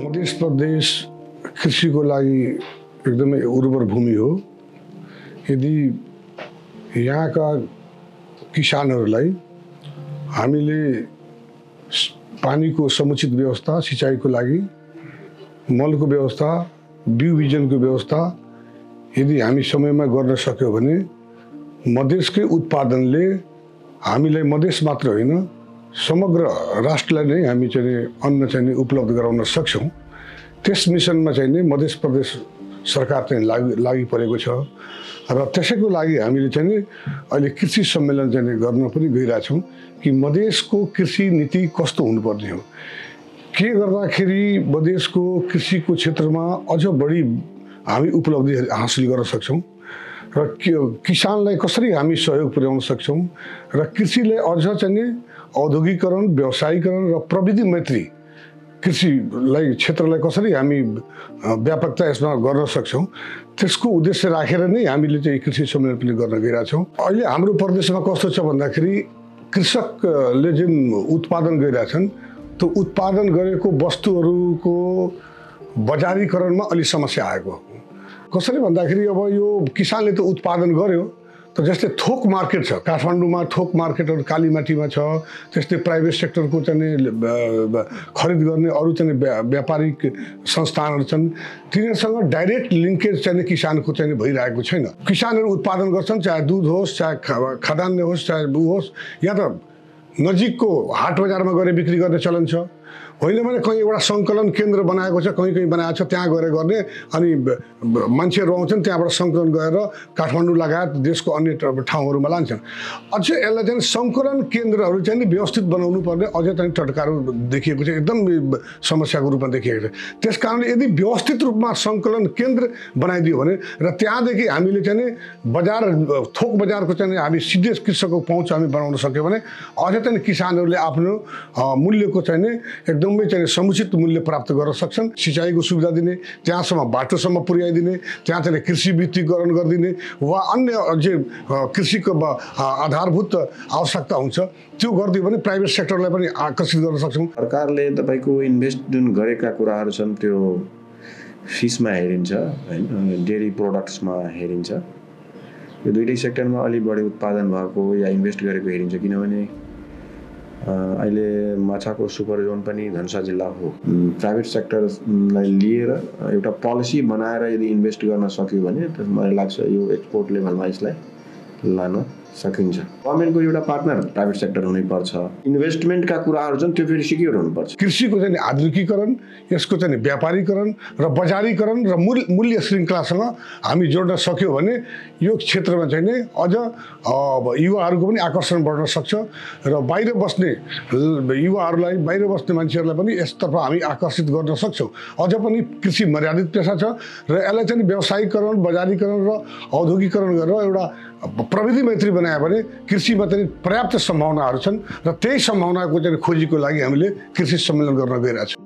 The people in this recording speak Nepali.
मध्य प्रदेश कृषिको लागि एकदमै उर्वर भूमि हो। यदि यहाँका किसानहरूलाई हामीले पानीको समुचित व्यवस्था, सिँचाइको लागि मलको व्यवस्था, बिउ बिजनको व्यवस्था यदि हामी समयमा गर्न सक्यौँ भने मधेसकै उत्पादनले हामीलाई मधेस मात्र होइन समग्र राष्ट्रलाई नै हामी चाहिँ अन्न चाहिँ उपलब्ध गराउन सक्छौँ। त्यस मिसनमा चाहिँ नै मध्य प्रदेश सरकार चाहिँ लागि परेको छ र त्यसैको लागि हामीले चाहिँ अहिले कृषि सम्मेलन चाहिँ गर्न पनि गइरहेछौँ कि मधेसको कृषि नीति कस्तो हुनुपर्ने हो, के गर्दाखेरि मधेसको कृषिको क्षेत्रमा अझ बढी हामी उपलब्धि हासिल गर्न सक्छौँ र किसानलाई कसरी हामी सहयोग पुर्याउन सक्छौँ र कृषिलाई अझ चाहिँ औद्योगिकरण, व्यवसायीकरण र प्रविधि मैत्री कृषिलाई क्षेत्रलाई कसरी हामी व्यापकता यसमा गर्न सक्छौँ, त्यसको उद्देश्य राखेर नै हामीले चाहिँ कृषि सम्मेलन पनि गर्न गइरहेछौँ। अहिले हाम्रो प्रदेशमा कस्तो छ भन्दाखेरि कृषकले जुन उत्पादन गरिरहेछन् त्यो उत्पादन गरेको वस्तुहरूको बजारीकरणमा अलि समस्या आएको। कसरी भन्दाखेरि अब यो किसानले त उत्पादन गर्यो त जस्तै थोक मार्केट छ, काठमाडौँमा थोक मार्केटहरू कालीमाटीमा छ, त्यस्तै प्राइभेट सेक्टरको चाहिँ खरिद गर्ने अरू चाहिँ व्यापारिक संस्थानहरू छन्, तिनीहरूसँग डाइरेक्ट लिङ्केज चाहिँ किसानको चाहिँ भइरहेको छैन। किसानहरू उत्पादन गर्छन्, चाहे दुध होस्, चाहे खाद्यान्न होस्, चाहे ऊ होस्, या त नजिकको हाट बजारमा गएर बिक्री गर्ने चलन छ, होइन भने कहीँ एउटा सङ्कलन केन्द्र बनाएको छ, कहीँ कहीँ बनाएको छ, त्यहाँ गएर गर्ने अनि मान्छेहरू आउँछन्, त्यहाँबाट सङ्कलन गरेर काठमाडौँ लगायत देशको अन्य ठाउँहरूमा लान्छन्। अझ यसलाई चाहिँ सङ्कलन केन्द्रहरू चाहिँ व्यवस्थित बनाउनु पर्ने अझै चाहिँ टटकारो देखिएको छ, एकदम समस्याको रूपमा देखिएको छ। त्यस कारणले यदि व्यवस्थित रूपमा सङ्कलन केन्द्र बनाइदियो भने र त्यहाँदेखि हामीले चाहिँ बजार थोक बजारको चाहिँ हामी सिधै कृषकको पहुँच हामी बनाउन सक्यौँ भने अझै चाहिँ किसानहरूले आफ्नो मूल्यको चाहिँ एकदमै चाहिँ समुचित मूल्य प्राप्त गर्न सक्छन्। सिँचाइको सुविधा दिने, त्यहाँसम्म बाटोसम्म पुर्याइदिने, त्यहाँ चाहिँ कृषि वित्तीकरण गरिदिने वा अन्य जे कृषिको आधारभूत आवश्यकता हुन्छ त्यो गरिदियो भने प्राइभेट सेक्टरलाई पनि आकर्षित गर्न सक्छौँ। सरकारले तपाईँको इन्भेस्ट जुन गरेका कुराहरू छन् त्यो फिसमा हेरिन्छ होइन, डेरी प्रोडक्ट्समा हेरिन्छ, यो दुइटै सेक्टरमा अलि बढी उत्पादन भएको या इन्भेस्ट गरेको हेरिन्छ। किनभने अहिले माछाको सुपर जोन पनि धनुषा जिल्ला हो। प्राइभेट सेक्टरलाई लिएर एउटा पोलिसी बनाएर यदि इन्भेस्ट गर्न सक्यो भने मलाई लाग्छ यो एक्सपोर्ट लेभलमा यसलाई लान सकिन्छ। गभर्मेन्टको एउटा पार्टनर प्राइभेट सेक्टर हुनैपर्छ। इन्भेस्टमेन्टका कुराहरू छन् त्यो फेरि सिक्योर हुनुपर्छ। कृषिको चाहिँ आधुनिकीकरण, यसको चाहिँ व्यापारीकरण र बजारीकरण र मूल्य श्रृङ्खलासँग हामी जोड्न सक्यौँ भने यो क्षेत्रमा चाहिँ नै अझ युवाहरूको पनि आकर्षण बढ्न सक्छ र बाहिर बस्ने युवाहरूलाई, बाहिर बस्ने मान्छेहरूलाई पनि यसतर्फ हामी आकर्षित गर्न सक्छौँ। अझ पनि कृषि मर्यादित पेसा छ र यसलाई चाहिँ व्यवसायीकरण, बजारीकरण र औद्योगिकरण गरेर एउटा प्रविधि मैत्री बनायो भने कृषिमा चाहिँ पर्याप्त सम्भावनाहरू छन् र त्यही सम्भावनाको चाहिँ खोजीको लागि हामीले कृषि सम्मेलन गर्न गइरहेछौँ।